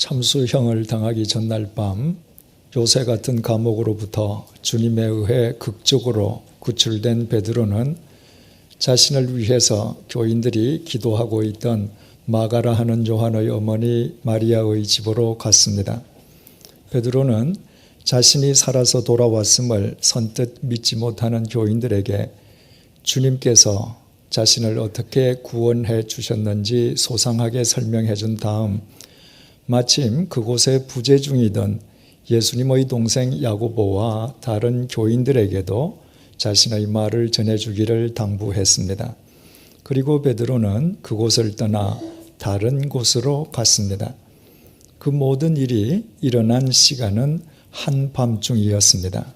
참수형을 당하기 전날 밤 요새 같은 감옥으로부터 주님에 의해 극적으로 구출된 베드로는 자신을 위해서 교인들이 기도하고 있던 마가라 하는 요한의 어머니 마리아의 집으로 갔습니다. 베드로는 자신이 살아서 돌아왔음을 선뜻 믿지 못하는 교인들에게 주님께서 자신을 어떻게 구원해 주셨는지 소상하게 설명해 준 다음 마침 그곳에 부재 중이던 예수님의 동생 야고보와 다른 교인들에게도 자신의 말을 전해주기를 당부했습니다. 그리고 베드로는 그곳을 떠나 다른 곳으로 갔습니다. 그 모든 일이 일어난 시간은 한밤중이었습니다.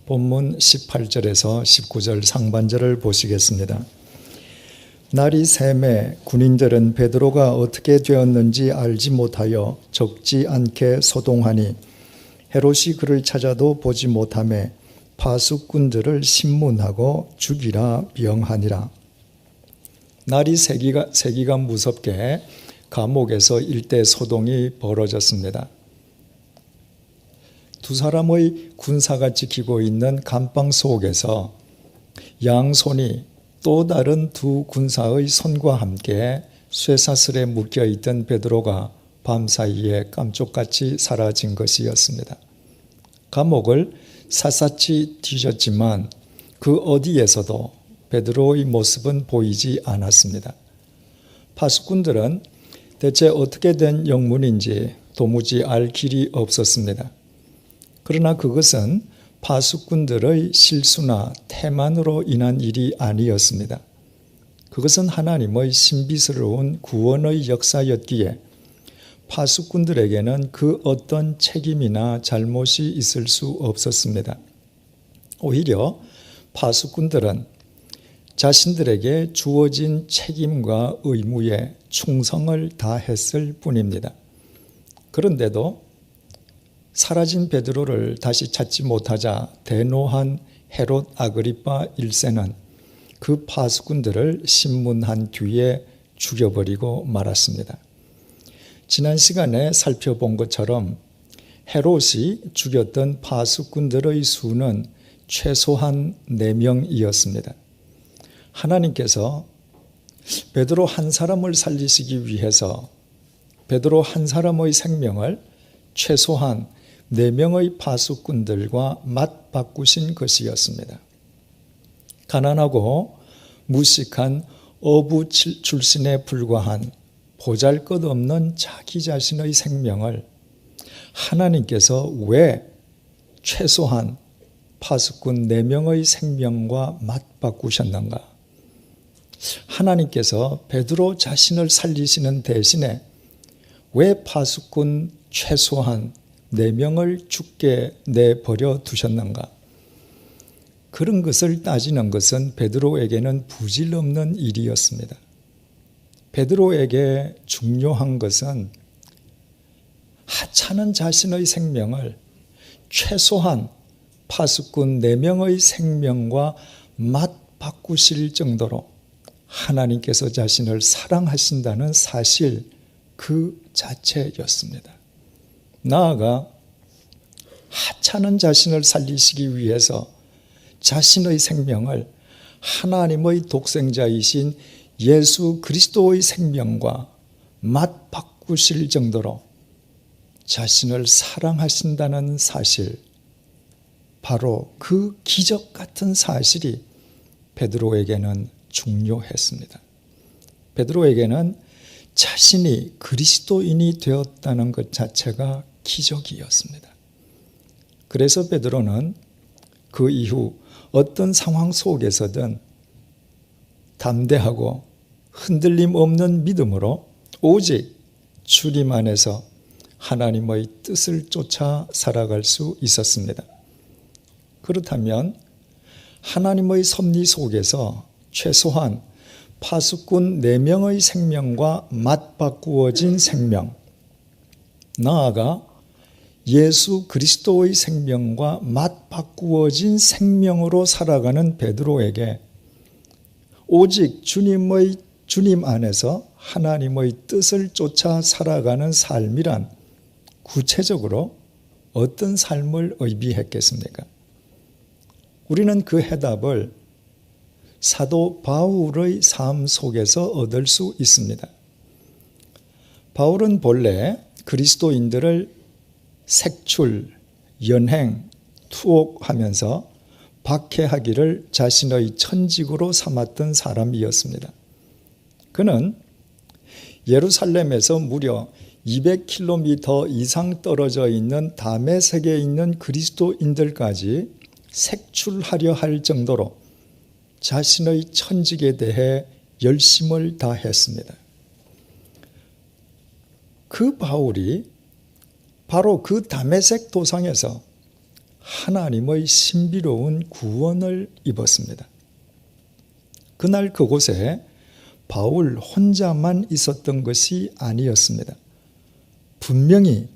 본문 18절에서 19절 상반절을 보시겠습니다. 날이 새매 군인들은 베드로가 어떻게 되었는지 알지 못하여 적지 않게 소동하니 헤롯이 그를 찾아도 보지 못하매 파수꾼들을 신문하고 죽이라 명하니라. 날이 새기가 무섭게 감옥에서 일대 소동이 벌어졌습니다. 두 사람의 군사가 지키고 있는 감방 속에서 양손이 또 다른 두 군사의 손과 함께 쇠사슬에 묶여있던 베드로가 밤사이에 깜쪽같이 사라진 것이었습니다. 감옥을 샅샅이 뒤졌지만 그 어디에서도 베드로의 모습은 보이지 않았습니다. 파수꾼들은 대체 어떻게 된 영문인지 도무지 알 길이 없었습니다. 그러나 그것은 파수꾼들의 실수나 태만으로 인한 일이 아니었습니다. 그것은 하나님의 신비스러운 구원의 역사였기에 파수꾼들에게는 그 어떤 책임이나 잘못이 있을 수 없었습니다. 오히려 파수꾼들은 자신들에게 주어진 책임과 의무에 충성을 다했을 뿐입니다. 그런데도 사라진 베드로를 다시 찾지 못하자 대노한 헤롯 아그리파 1세는 그 파수꾼들을 신문한 뒤에 죽여버리고 말았습니다. 지난 시간에 살펴본 것처럼 헤롯이 죽였던 파수꾼들의 수는 최소한 4명이었습니다. 하나님께서 베드로 한 사람을 살리시기 위해서 베드로 한 사람의 생명을 최소한 4명의 파수꾼들과 맞바꾸신 것이었습니다. 가난하고 무식한 어부 출신에 불과한 보잘것없는 자기 자신의 생명을 하나님께서 왜 최소한 파수꾼 4명의 생명과 맞바꾸셨는가? 하나님께서 베드로 자신을 살리시는 대신에 왜 파수꾼 최소한 4명을 죽게 내버려 두셨는가? 그런 것을 따지는 것은 베드로에게는 부질없는 일이었습니다. 베드로에게 중요한 것은 하찮은 자신의 생명을 최소한 파수꾼 4명의 생명과 맞바꾸실 정도로 하나님께서 자신을 사랑하신다는 사실 그 자체였습니다. 나아가 하찮은 자신을 살리시기 위해서 자신의 생명을 하나님의 독생자이신 예수 그리스도의 생명과 맞바꾸실 정도로 자신을 사랑하신다는 사실, 바로 그 기적 같은 사실이 베드로에게는 중요했습니다. 베드로에게는 자신이 그리스도인이 되었다는 것 자체가 기적이었습니다. 그래서 베드로는 그 이후 어떤 상황 속에서든 담대하고 흔들림 없는 믿음으로 오직 주님 안에서 하나님의 뜻을 쫓아 살아갈 수 있었습니다. 그렇다면 하나님의 섭리 속에서 최소한 파수꾼 4명의 생명과 맞바꾸어진 생명, 나아가 예수 그리스도의 생명과 맞바꾸어진 생명으로 살아가는 베드로에게 오직 주님 안에서 하나님의 뜻을 쫓아 살아가는 삶이란 구체적으로 어떤 삶을 의미했겠습니까? 우리는 그 해답을 사도 바울의 삶 속에서 얻을 수 있습니다. 바울은 본래 그리스도인들을 색출, 연행, 투옥하면서 박해하기를 자신의 천직으로 삼았던 사람이었습니다. 그는 예루살렘에서 무려 200km 이상 떨어져 있는 다메섹에 있는 그리스도인들까지 색출하려 할 정도로 자신의 천직에 대해 열심을 다했습니다. 그 바울이 바로 그 다메섹 도상에서 하나님의 신비로운 구원을 입었습니다. 그날 그곳에 바울 혼자만 있었던 것이 아니었습니다. 분명히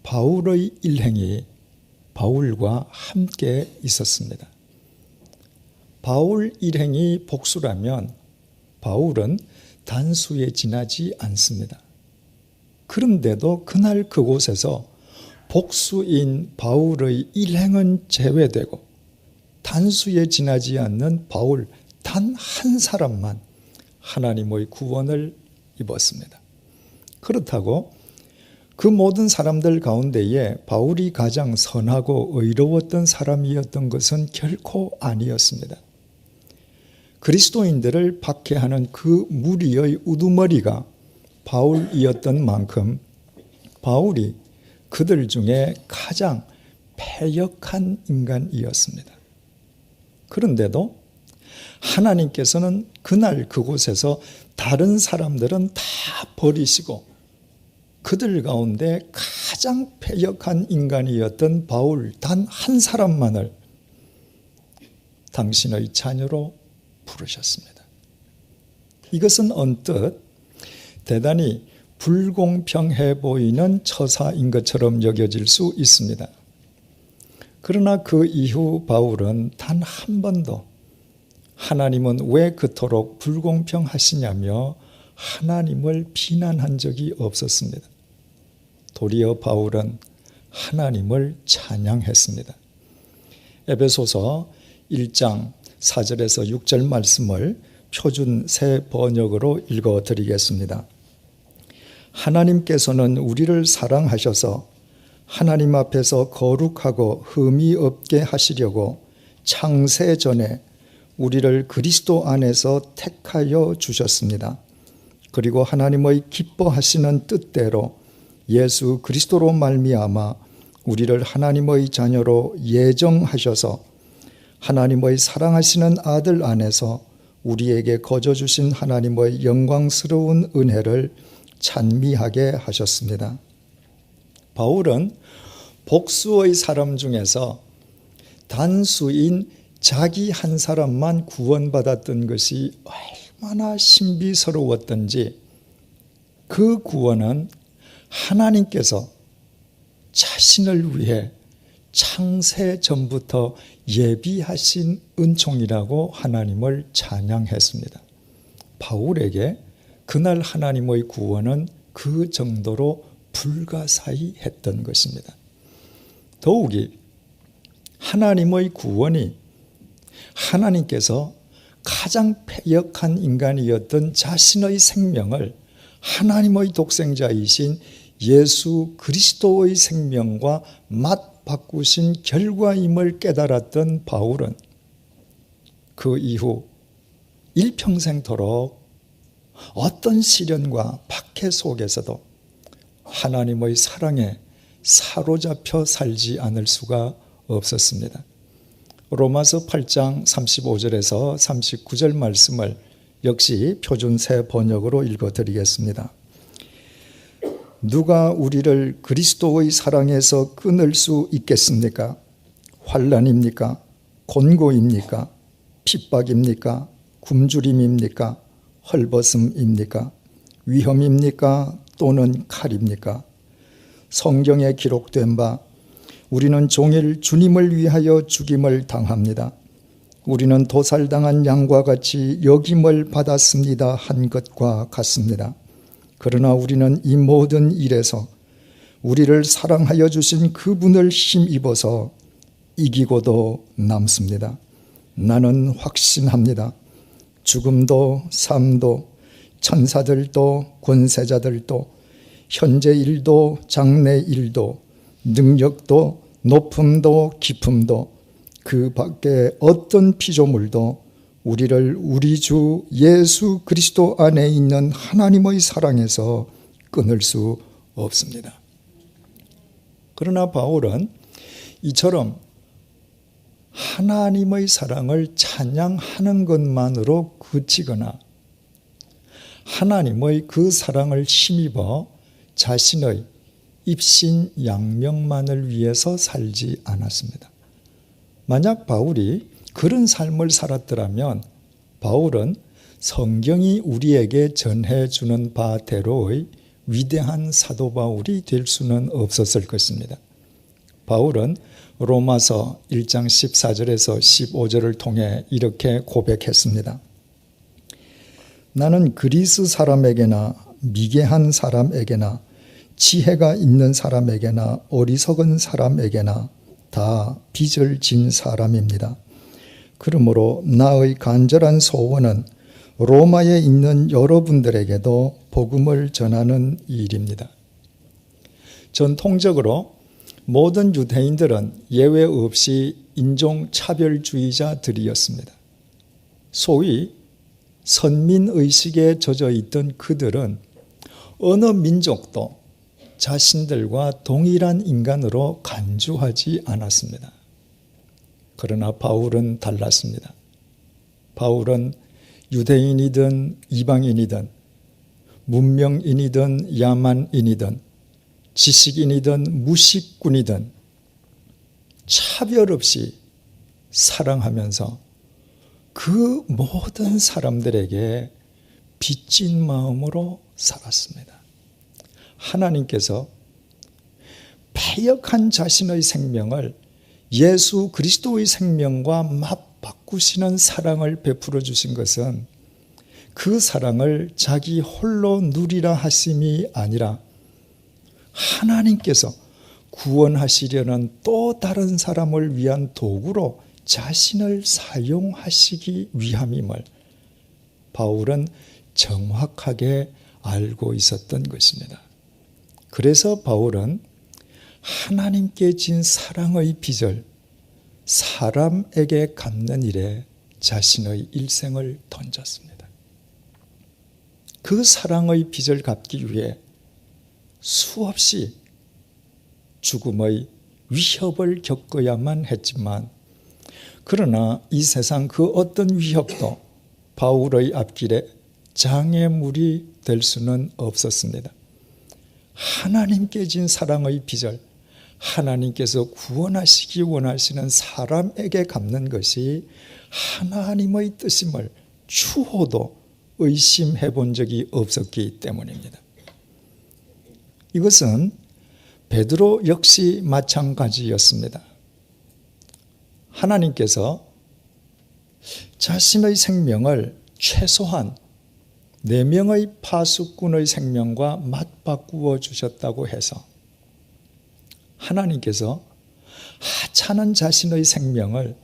바울의 일행이 바울과 함께 있었습니다. 바울 일행이 복수라면 바울은 단수에 지나지 않습니다. 그런데도 그날 그곳에서 복수인 바울의 일행은 제외되고 단수에 지나지 않는 바울 단 한 사람만 하나님의 구원을 입었습니다. 그렇다고 그 모든 사람들 가운데에 바울이 가장 선하고 의로웠던 사람이었던 것은 결코 아니었습니다. 그리스도인들을 박해하는 그 무리의 우두머리가 바울이었던 만큼 바울이 그들 중에 가장 패역한 인간이었습니다. 그런데도 하나님께서는 그날 그곳에서 다른 사람들은 다 버리시고 그들 가운데 가장 패역한 인간이었던 바울 단 한 사람만을 당신의 자녀로 부르셨습니다. 이것은 언뜻 대단히 불공평해 보이는 처사인 것처럼 여겨질 수 있습니다. 그러나 그 이후 바울은 단 한 번도 하나님은 왜 그토록 불공평하시냐며 하나님을 비난한 적이 없었습니다. 도리어 바울은 하나님을 찬양했습니다. 에베소서 1장 4절에서 6절 말씀을 표준 새 번역으로 읽어드리겠습니다. 하나님께서는 우리를 사랑하셔서 하나님 앞에서 거룩하고 흠이 없게 하시려고 창세 전에 우리를 그리스도 안에서 택하여 주셨습니다. 그리고 하나님의 기뻐하시는 뜻대로 예수 그리스도로 말미암아 우리를 하나님의 자녀로 예정하셔서 하나님의 사랑하시는 아들 안에서 우리에게 거저 주신 하나님의 영광스러운 은혜를 찬미하게 하셨습니다. 바울은 복수의 사람 중에서 단수인 자기 한 사람만 구원받았던 것이 얼마나 신비스러웠던지 그 구원은 하나님께서 자신을 위해 창세 전부터 예비하신 은총이라고 하나님을 찬양했습니다. 바울에게 그날 하나님의 구원은 그 정도로 불가사의했던 것입니다. 더욱이 하나님의 구원이 하나님께서 가장 패역한 인간이었던 자신의 생명을 하나님의 독생자이신 예수 그리스도의 생명과 맞바꾸신 결과임을 깨달았던 바울은 그 이후 일평생토록 어떤 시련과 박해 속에서도 하나님의 사랑에 사로잡혀 살지 않을 수가 없었습니다. 로마서 8장 35절에서 39절 말씀을 역시 표준 새 번역으로 읽어드리겠습니다. 누가 우리를 그리스도의 사랑에서 끊을 수 있겠습니까? 환난입니까? 곤고입니까? 핍박입니까? 굶주림입니까? 헐벗음입니까? 위험입니까? 또는 칼입니까? 성경에 기록된 바 우리는 종일 주님을 위하여 죽임을 당합니다. 우리는 도살당한 양과 같이 여김을 받았습니다 한 것과 같습니다. 그러나 우리는 이 모든 일에서 우리를 사랑하여 주신 그분을 힘입어서 이기고도 남습니다. 나는 확신합니다. 죽음도 삶도 천사들도 권세자들도 현재 일도 장래 일도 능력도 높음도 깊음도 그 밖에 어떤 피조물도 우리를 우리 주 예수 그리스도 안에 있는 하나님의 사랑에서 끊을 수 없습니다. 그러나 바울은 이처럼 하나님의 사랑을 찬양하는 것만으로 그치거나 하나님의 그 사랑을 힘입어 자신의 입신양명만을 위해서 살지 않았습니다. 만약 바울이 그런 삶을 살았더라면 바울은 성경이 우리에게 전해주는 바대로의 위대한 사도 바울이 될 수는 없었을 것입니다. 바울은 로마서 1장 14절에서 15절을 통해 이렇게 고백했습니다. 나는 그리스 사람에게나 미개한 사람에게나 지혜가 있는 사람에게나 어리석은 사람에게나 다 빚을 진 사람입니다. 그러므로 나의 간절한 소원은 로마에 있는 여러분들에게도 복음을 전하는 일입니다. 전통적으로 모든 유대인들은 예외 없이 인종차별주의자들이었습니다. 소위 선민의식에 젖어 있던 그들은 어느 민족도 자신들과 동일한 인간으로 간주하지 않았습니다. 그러나 바울은 달랐습니다. 바울은 유대인이든 이방인이든 문명인이든 야만인이든 지식인이든 무식꾼이든 차별 없이 사랑하면서 그 모든 사람들에게 빚진 마음으로 살았습니다. 하나님께서 패역한 자신의 생명을 예수 그리스도의 생명과 맞바꾸시는 사랑을 베풀어 주신 것은 그 사랑을 자기 홀로 누리라 하심이 아니라 하나님께서 구원하시려는 또 다른 사람을 위한 도구로 자신을 사용하시기 위함임을 바울은 정확하게 알고 있었던 것입니다. 그래서 바울은 하나님께 진 사랑의 빚을 사람에게 갚는 일에 자신의 일생을 던졌습니다. 그 사랑의 빚을 갚기 위해 수없이 죽음의 위협을 겪어야만 했지만 그러나 이 세상 그 어떤 위협도 바울의 앞길에 장애물이 될 수는 없었습니다. 하나님께 진 사랑의 빚을 하나님께서 구원하시기 원하시는 사람에게 갚는 것이 하나님의 뜻임을 추호도 의심해 본 적이 없었기 때문입니다. 이것은 베드로 역시 마찬가지였습니다. 하나님께서 자신의 생명을 최소한 4명의 파수꾼의 생명과 맞바꾸어 주셨다고 해서 하나님께서 하찮은 자신의 생명을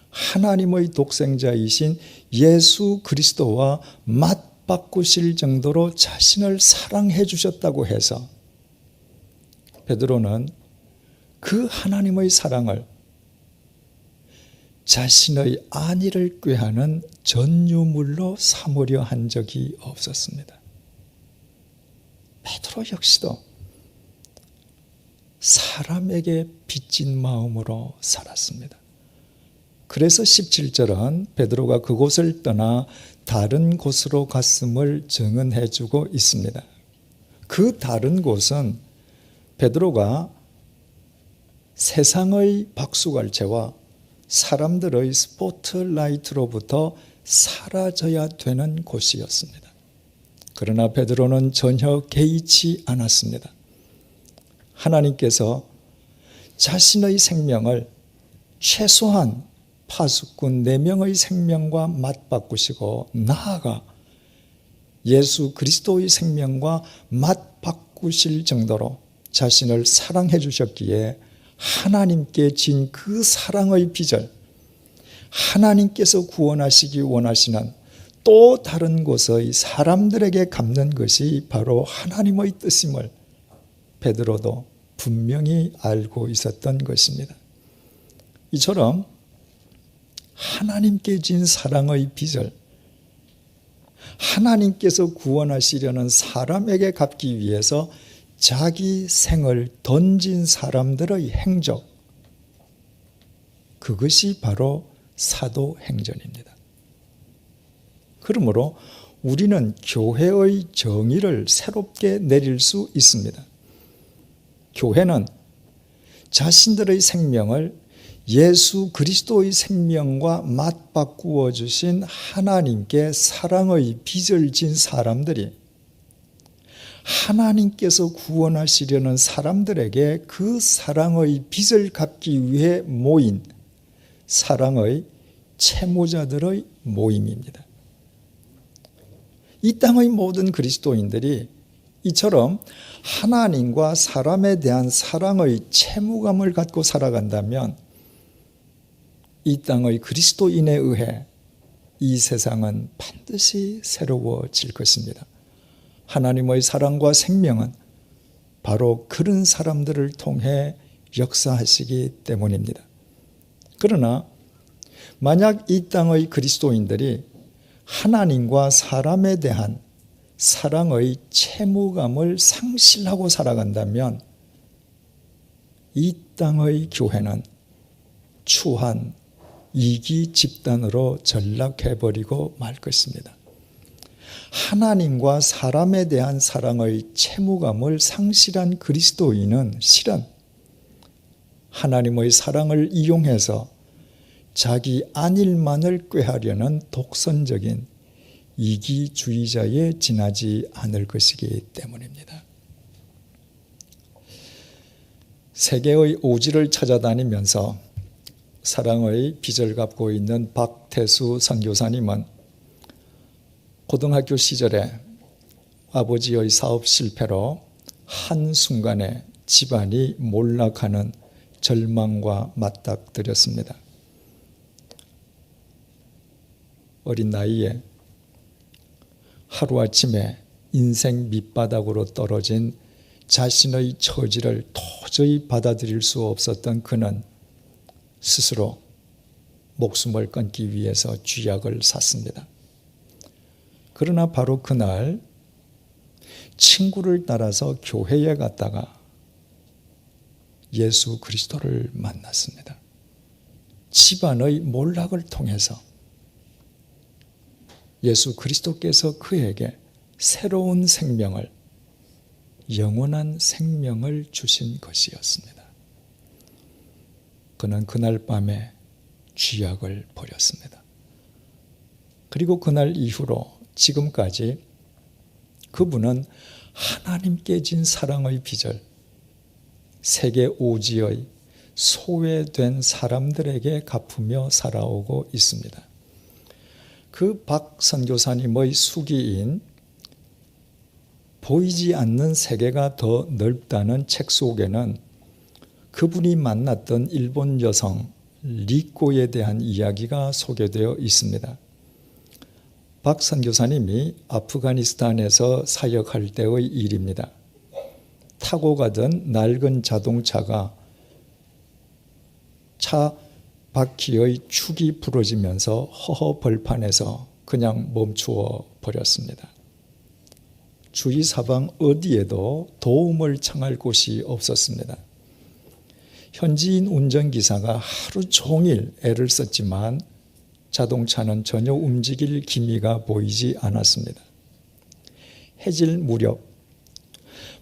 하나님의 독생자이신 예수 그리스도와 맞바꾸실 정도로 자신을 사랑해 주셨다고 해서 베드로는 그 하나님의 사랑을 자신의 안위를 꾀하는 전유물로 삼으려 한 적이 없었습니다. 베드로 역시도 사람에게 빚진 마음으로 살았습니다. 그래서 17절은 베드로가 그곳을 떠나 다른 곳으로 갔음을 증언해 주고 있습니다. 그 다른 곳은 베드로가 세상의 박수갈채와 사람들의 스포트라이트로부터 사라져야 되는 곳이었습니다. 그러나 베드로는 전혀 개의치 않았습니다. 하나님께서 자신의 생명을 최소한 파수꾼 4명의 생명과 맞바꾸시고 나아가 예수 그리스도의 생명과 맞바꾸실 정도로 자신을 사랑해 주셨기에 하나님께 진 그 사랑의 빚을 하나님께서 구원하시기 원하시는 또 다른 곳의 사람들에게 갚는 것이 바로 하나님의 뜻임을 베드로도 분명히 알고 있었던 것입니다. 이처럼 하나님께 진 사랑의 빚을 하나님께서 구원하시려는 사람에게 갚기 위해서 자기 생을 던진 사람들의 행적, 그것이 바로 사도행전입니다. 그러므로 우리는 교회의 정의를 새롭게 내릴 수 있습니다. 교회는 자신들의 생명을 예수 그리스도의 생명과 맞바꾸어 주신 하나님께 사랑의 빚을 진 사람들이 하나님께서 구원하시려는 사람들에게 그 사랑의 빚을 갚기 위해 모인 사랑의 채무자들의 모임입니다. 이 땅의 모든 그리스도인들이 이처럼 하나님과 사람에 대한 사랑의 채무감을 갖고 살아간다면 이 땅의 그리스도인에 의해 이 세상은 반드시 새로워질 것입니다. 하나님의 사랑과 생명은 바로 그런 사람들을 통해 역사하시기 때문입니다. 그러나 만약 이 땅의 그리스도인들이 하나님과 사람에 대한 사랑의 채무감을 상실하고 살아간다면 이 땅의 교회는 추한 이기 집단으로 전락해버리고 말 것입니다. 하나님과 사람에 대한 사랑의 채무감을 상실한 그리스도인은 실은 하나님의 사랑을 이용해서 자기 안일만을 꾀하려는 독선적인 이기주의자에 지나지 않을 것이기 때문입니다. 세계의 오지를 찾아다니면서 사랑의 빚을 갚고 있는 박태수 선교사님은 고등학교 시절에 아버지의 사업 실패로 한순간에 집안이 몰락하는 절망과 맞닥뜨렸습니다. 어린 나이에 하루아침에 인생 밑바닥으로 떨어진 자신의 처지를 도저히 받아들일 수 없었던 그는 스스로 목숨을 끊기 위해서 쥐약을 샀습니다. 그러나 바로 그날 친구를 따라서 교회에 갔다가 예수 그리스도를 만났습니다. 집안의 몰락을 통해서 예수 그리스도께서 그에게 새로운 생명을, 영원한 생명을 주신 것이었습니다. 그는 그날 밤에 쥐약을 버렸습니다. 그리고 그날 이후로 지금까지 그분은 하나님께 진 사랑의 빚을 세계 오지의 소외된 사람들에게 갚으며 살아오고 있습니다. 그 박 선교사님의 수기인 보이지 않는 세계가 더 넓다는 책 속에는 그분이 만났던 일본 여성 리코에 대한 이야기가 소개되어 있습니다. 박 선교사님이 아프가니스탄에서 사역할 때의 일입니다. 타고 가던 낡은 자동차가 차 바퀴의 축이 부러지면서 허허 벌판에서 그냥 멈추어 버렸습니다. 주위 사방 어디에도 도움을 청할 곳이 없었습니다. 현지인 운전기사가 하루 종일 애를 썼지만 자동차는 전혀 움직일 기미가 보이지 않았습니다. 해질 무렵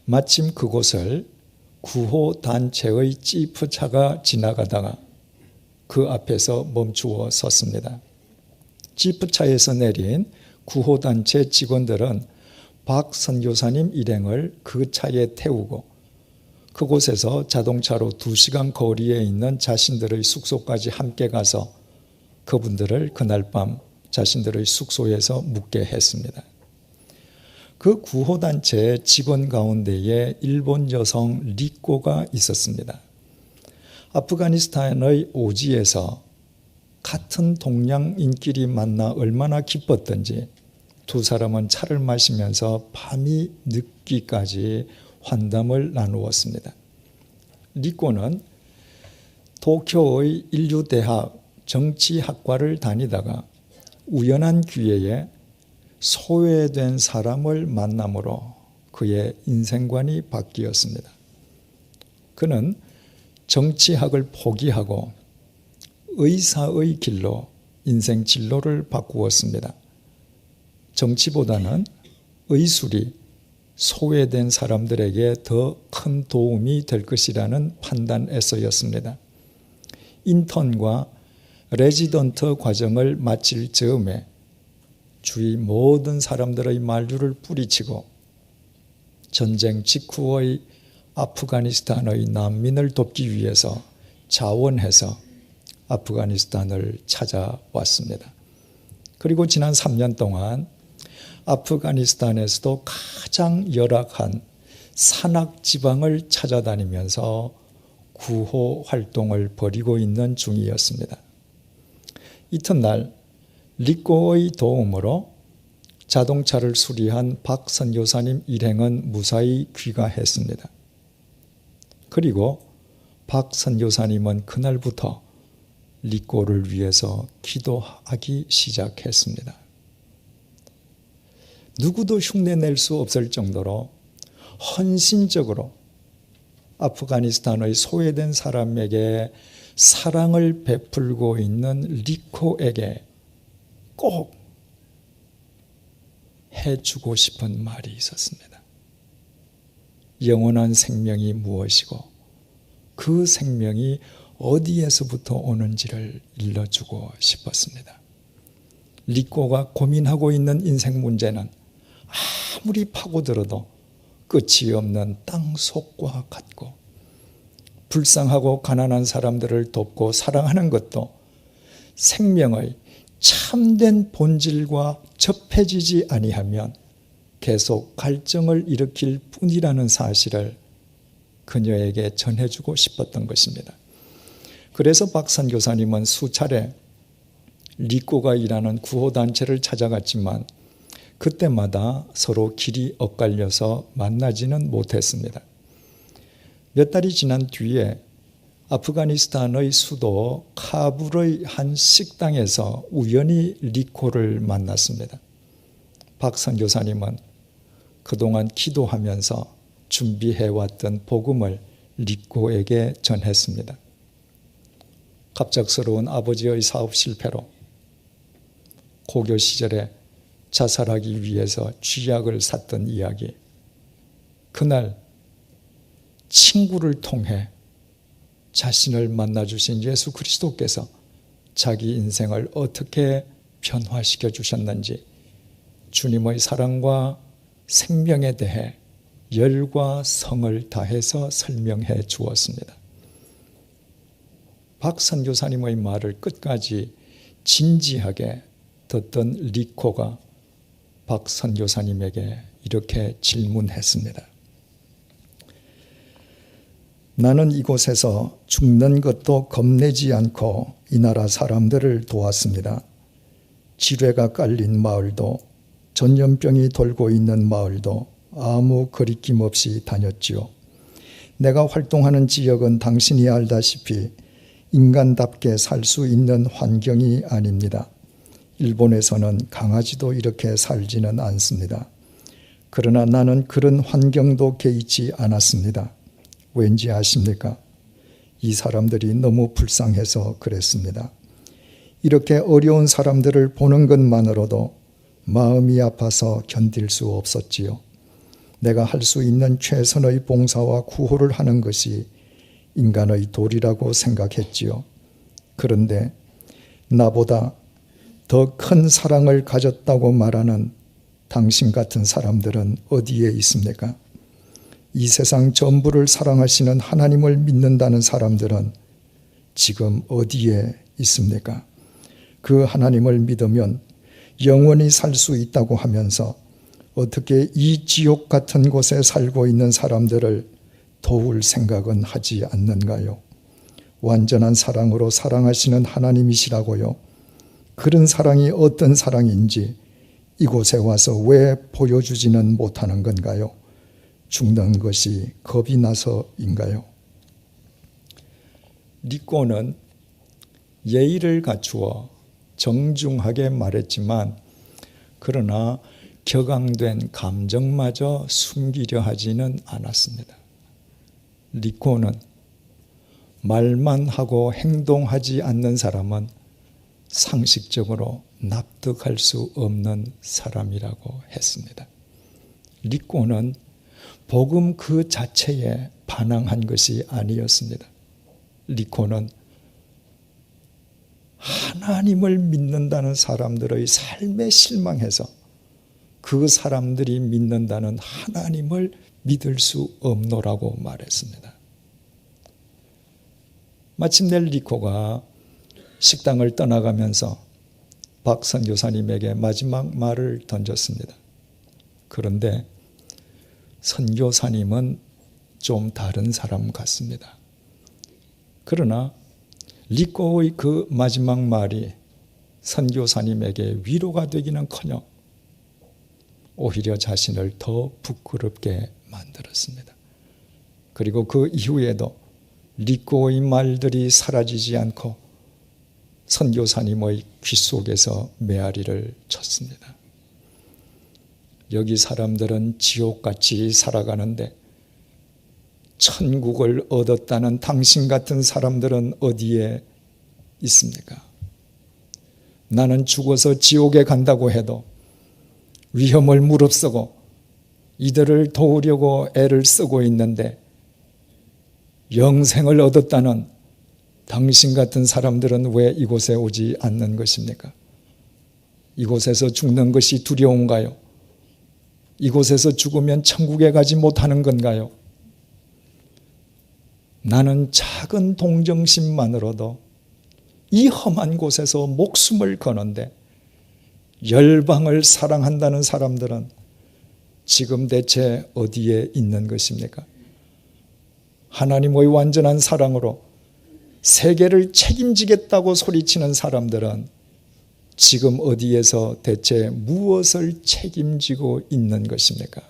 마침 그곳을 구호단체의 지프차가 지나가다가 그 앞에서 멈추어 섰습니다. 지프차에서 내린 구호단체 직원들은 박 선교사님 일행을 그 차에 태우고 그곳에서 자동차로 2시간 거리에 있는 자신들의 숙소까지 함께 가서 그분들을 그날 밤 자신들의 숙소에서 묵게 했습니다. 그 구호단체 직원 가운데에 일본 여성 리꼬가 있었습니다. 아프가니스탄의 오지에서 같은 동양인끼리 만나 얼마나 기뻤던지 두 사람은 차를 마시면서 밤이 늦기까지 환담을 나누었습니다. 리꼬는 도쿄의 인류대학 정치학과를 다니다가 우연한 기회에 소외된 사람을 만남으로 그의 인생관이 바뀌었습니다. 그는 정치학을 포기하고 의사의 길로 인생 진로를 바꾸었습니다. 정치보다는 의술이 소외된 사람들에게 더 큰 도움이 될 것이라는 판단에서였습니다. 인턴과 레지던트 과정을 마칠 즈음에 주위 모든 사람들의 만류를 뿌리치고 전쟁 직후의 아프가니스탄의 난민을 돕기 위해서 자원해서 아프가니스탄을 찾아왔습니다. 그리고 지난 3년 동안 아프가니스탄에서도 가장 열악한 산악지방을 찾아다니면서 구호 활동을 벌이고 있는 중이었습니다. 이튿날 리꼬의 도움으로 자동차를 수리한 박 선교사님 일행은 무사히 귀가했습니다. 그리고 박 선교사님은 그날부터 리꼬를 위해서 기도하기 시작했습니다. 누구도 흉내낼 수 없을 정도로 헌신적으로 아프가니스탄의 소외된 사람에게 사랑을 베풀고 있는 리코에게 꼭 해주고 싶은 말이 있었습니다. 영원한 생명이 무엇이고 그 생명이 어디에서부터 오는지를 일러주고 싶었습니다. 리코가 고민하고 있는 인생 문제는 아무리 파고들어도 끝이 없는 땅속과 같고 불쌍하고 가난한 사람들을 돕고 사랑하는 것도 생명의 참된 본질과 접해지지 아니하면 계속 갈증을 일으킬 뿐이라는 사실을 그녀에게 전해주고 싶었던 것입니다. 그래서 박 선교사님은 수차례 리꼬가 일하는 구호단체를 찾아갔지만 그때마다 서로 길이 엇갈려서 만나지는 못했습니다. 몇 달이 지난 뒤에 아프가니스탄의 수도 카불의 한 식당에서 우연히 리코를 만났습니다. 박 선교사님은 그동안 기도하면서 준비해왔던 복음을 리코에게 전했습니다. 갑작스러운 아버지의 사업 실패로 고교 시절에 자살하기 위해서 쥐약을 샀던 이야기. 그날 친구를 통해 자신을 만나주신 예수 그리스도께서 자기 인생을 어떻게 변화시켜 주셨는지 주님의 사랑과 생명에 대해 열과 성을 다해서 설명해 주었습니다. 박 선교사님의 말을 끝까지 진지하게 듣던 리코가 박 선교사님에게 이렇게 질문했습니다. 나는 이곳에서 죽는 것도 겁내지 않고 이 나라 사람들을 도왔습니다. 지뢰가 깔린 마을도 전염병이 돌고 있는 마을도 아무 거리낌 없이 다녔지요. 내가 활동하는 지역은 당신이 알다시피 인간답게 살 수 있는 환경이 아닙니다. 일본에서는 강아지도 이렇게 살지는 않습니다. 그러나 나는 그런 환경도 개의치 않았습니다. 왠지 아십니까? 이 사람들이 너무 불쌍해서 그랬습니다. 이렇게 어려운 사람들을 보는 것만으로도 마음이 아파서 견딜 수 없었지요. 내가 할 수 있는 최선의 봉사와 구호를 하는 것이 인간의 도리라고 생각했지요. 그런데 나보다 더 큰 사랑을 가졌다고 말하는 당신 같은 사람들은 어디에 있습니까? 이 세상 전부를 사랑하시는 하나님을 믿는다는 사람들은 지금 어디에 있습니까? 그 하나님을 믿으면 영원히 살 수 있다고 하면서 어떻게 이 지옥 같은 곳에 살고 있는 사람들을 도울 생각은 하지 않는가요? 완전한 사랑으로 사랑하시는 하나님이시라고요. 그런 사랑이 어떤 사랑인지 이곳에 와서 왜 보여주지는 못하는 건가요? 죽는 것이 겁이 나서인가요? 니꼬는 예의를 갖추어 정중하게 말했지만 그러나 격앙된 감정마저 숨기려 하지는 않았습니다. 니꼬는 말만 하고 행동하지 않는 사람은 상식적으로 납득할 수 없는 사람이라고 했습니다. 니꼬는 복음 그 자체에 반항한 것이 아니었습니다. 니꼬는 하나님을 믿는다는 사람들의 삶에 실망해서 그 사람들이 믿는다는 하나님을 믿을 수 없노라고 말했습니다. 마침내 니꼬가 식당을 떠나가면서 박 선교사님에게 마지막 말을 던졌습니다. 그런데 선교사님은 좀 다른 사람 같습니다. 그러나 니꼬의 그 마지막 말이 선교사님에게 위로가 되기는커녕 오히려 자신을 더 부끄럽게 만들었습니다. 그리고 그 이후에도 니꼬의 말들이 사라지지 않고 선교사님의 귀 속에서 메아리를 쳤습니다. 여기 사람들은 지옥같이 살아가는데 천국을 얻었다는 당신 같은 사람들은 어디에 있습니까? 나는 죽어서 지옥에 간다고 해도 위험을 무릅쓰고 이들을 도우려고 애를 쓰고 있는데 영생을 얻었다는 당신 같은 사람들은 왜 이곳에 오지 않는 것입니까? 이곳에서 죽는 것이 두려운가요? 이곳에서 죽으면 천국에 가지 못하는 건가요? 나는 작은 동정심만으로도 이 험한 곳에서 목숨을 거는데 열방을 사랑한다는 사람들은 지금 대체 어디에 있는 것입니까? 하나님의 완전한 사랑으로 세계를 책임지겠다고 소리치는 사람들은 지금 어디에서 대체 무엇을 책임지고 있는 것입니까?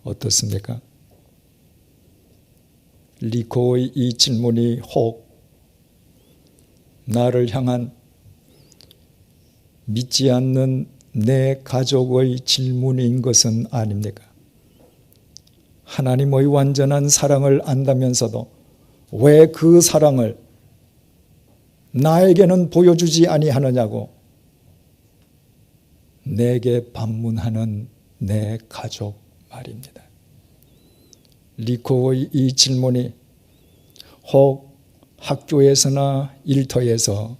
어떻습니까? 니꼬의 이 질문이 혹 나를 향한 믿지 않는 내 가족의 질문인 것은 아닙니까? 하나님의 완전한 사랑을 안다면서도 왜 그 사랑을 나에게는 보여주지 아니하느냐고 내게 반문하는 내 가족 말입니다. 니꼬의 이 질문이 혹 학교에서나 일터에서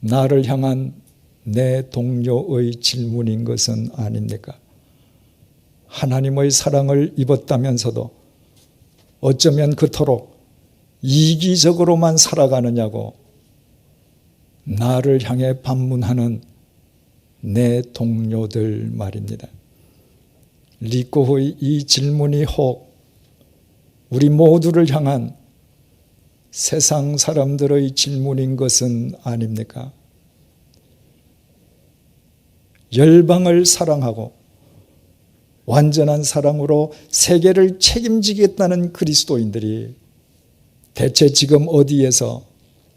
나를 향한 내 동료의 질문인 것은 아닙니까? 하나님의 사랑을 입었다면서도 어쩌면 그토록 이기적으로만 살아가느냐고 나를 향해 반문하는 내 동료들 말입니다. 니꼬의 이 질문이 혹 우리 모두를 향한 세상 사람들의 질문인 것은 아닙니까? 열방을 사랑하고 완전한 사랑으로 세계를 책임지겠다는 그리스도인들이 대체 지금 어디에서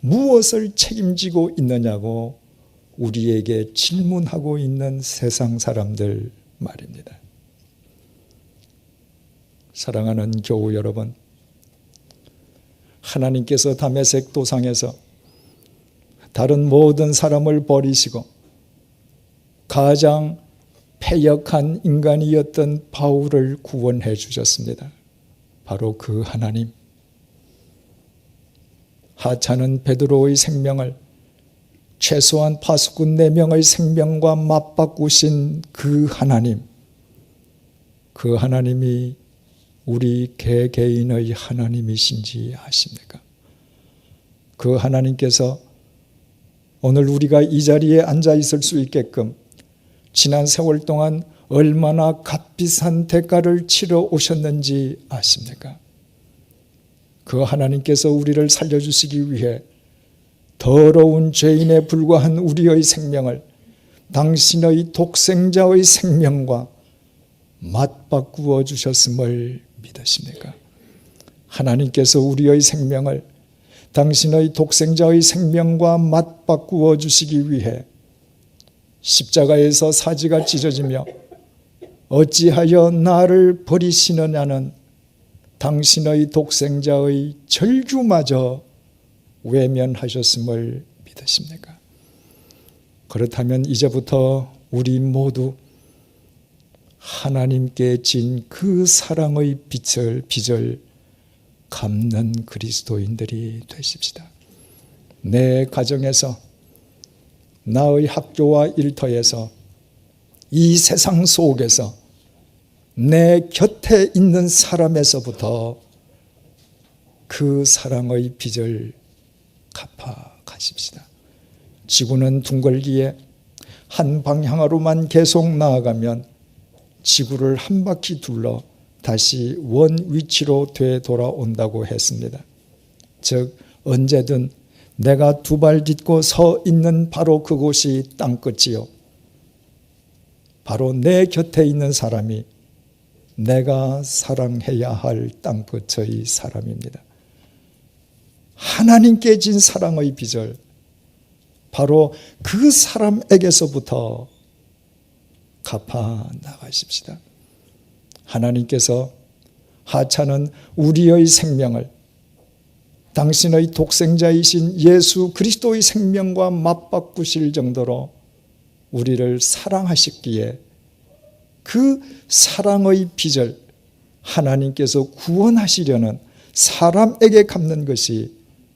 무엇을 책임지고 있느냐고 우리에게 질문하고 있는 세상 사람들 말입니다. 사랑하는 교우 여러분, 하나님께서 다메섹 도상에서 다른 모든 사람을 버리시고 가장 패역한 인간이었던 바울을 구원해 주셨습니다. 바로 그 하나님, 하찮은 베드로의 생명을 최소한 파수꾼 4명의 생명과 맞바꾸신 그 하나님, 그 하나님이 우리 개개인의 하나님이신지 아십니까? 그 하나님께서 오늘 우리가 이 자리에 앉아 있을 수 있게끔 지난 세월 동안 얼마나 값비싼 대가를 치러 오셨는지 아십니까? 그 하나님께서 우리를 살려주시기 위해 더러운 죄인에 불과한 우리의 생명을 당신의 독생자의 생명과 맞바꾸어 주셨음을 믿으십니까? 하나님께서 우리의 생명을 당신의 독생자의 생명과 맞바꾸어 주시기 위해 십자가에서 사지가 찢어지며 어찌하여 나를 버리시느냐는 당신의 독생자의 절규마저 외면하셨음을 믿으십니까? 그렇다면 이제부터 우리 모두 하나님께 진 그 사랑의 빚을 갚는 그리스도인들이 되십시다. 내 가정에서, 나의 학교와 일터에서, 이 세상 속에서, 내 곁에 있는 사람에서부터 그 사랑의 빚을 갚아 가십시다. 지구는 둥글기에 한 방향으로만 계속 나아가면 지구를 한 바퀴 둘러 다시 원 위치로 되돌아온다고 했습니다. 즉 언제든 내가 두 발 딛고 서 있는 바로 그곳이 땅끝이요, 바로 내 곁에 있는 사람이 내가 사랑해야 할 땅끝의 사람입니다. 하나님께 진 사랑의 빚을 바로 그 사람에게서부터 갚아 나가십시다. 하나님께서 하찮은 우리의 생명을 당신의 독생자이신 예수 그리스도의 생명과 맞바꾸실 정도로 우리를 사랑하셨기에 그 사랑의 빚을 하나님께서 구원하시려는 사람에게 갚는 것이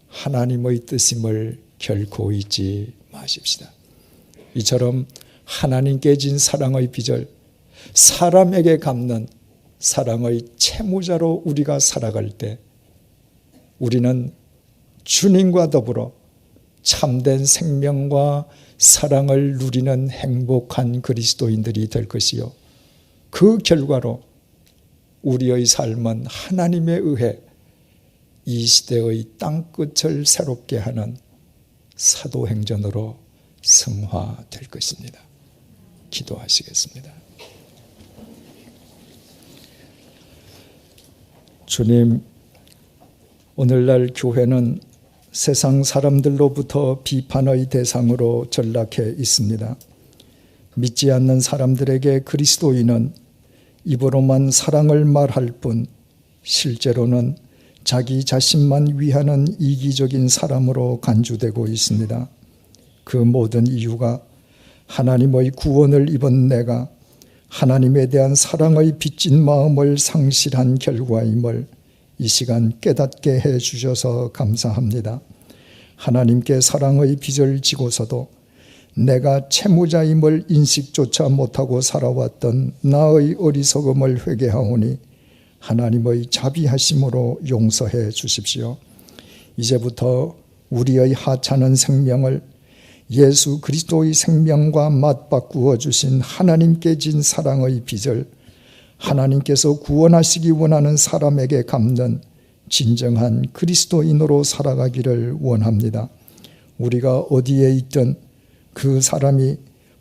하나님의 뜻임을 결코 잊지 마십시다. 이처럼 하나님께 진 사랑의 빚을 사람에게 갚는 사랑의 채무자로 우리가 살아갈 때 우리는 주님과 더불어 참된 생명과 사랑을 누리는 행복한 그리스도인들이 될 것이요, 그 결과로 우리의 삶은 하나님에 의해 이 시대의 땅끝을 새롭게 하는 사도행전으로 승화될 것입니다. 기도하시겠습니다. 주님, 오늘날 교회는 세상 사람들로부터 비판의 대상으로 전락해 있습니다. 믿지 않는 사람들에게 그리스도인은 입으로만 사랑을 말할 뿐 실제로는 자기 자신만 위하는 이기적인 사람으로 간주되고 있습니다. 그 모든 이유가 하나님의 구원을 입은 내가 하나님에 대한 사랑의 빚진 마음을 상실한 결과임을 이 시간 깨닫게 해 주셔서 감사합니다. 하나님께 사랑의 빚을 지고서도 내가 채무자임을 인식조차 못하고 살아왔던 나의 어리석음을 회개하오니 하나님의 자비하심으로 용서해 주십시오. 이제부터 우리의 하찮은 생명을 예수 그리스도의 생명과 맞바꾸어 주신 하나님께 진 사랑의 빚을 하나님께서 구원하시기 원하는 사람에게 갚는 진정한 그리스도인으로 살아가기를 원합니다. 우리가 어디에 있든 그 사람이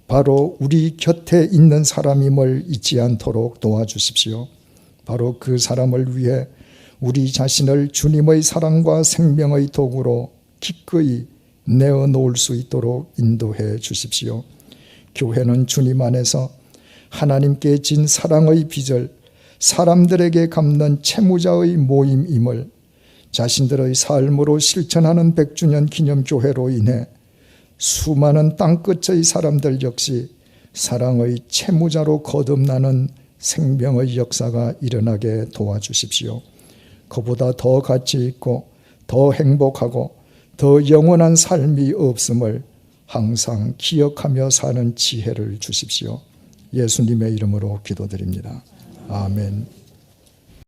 바로 우리 곁에 있는 사람임을 잊지 않도록 도와주십시오. 바로 그 사람을 위해 우리 자신을 주님의 사랑과 생명의 도구로 기꺼이 내어놓을 수 있도록 인도해 주십시오. 교회는 주님 안에서 하나님께 진 사랑의 빚을 사람들에게 갚는 채무자의 모임임을 자신들의 삶으로 실천하는 100주년 기념교회로 인해 수많은 땅끝의 사람들 역시 사랑의 채무자로 거듭나는 생명의 역사가 일어나게 도와주십시오. 그보다 더 가치 있고 더 행복하고 더 영원한 삶이 없음을 항상 기억하며 사는 지혜를 주십시오. 예수님의 이름으로 기도드립니다. 아멘.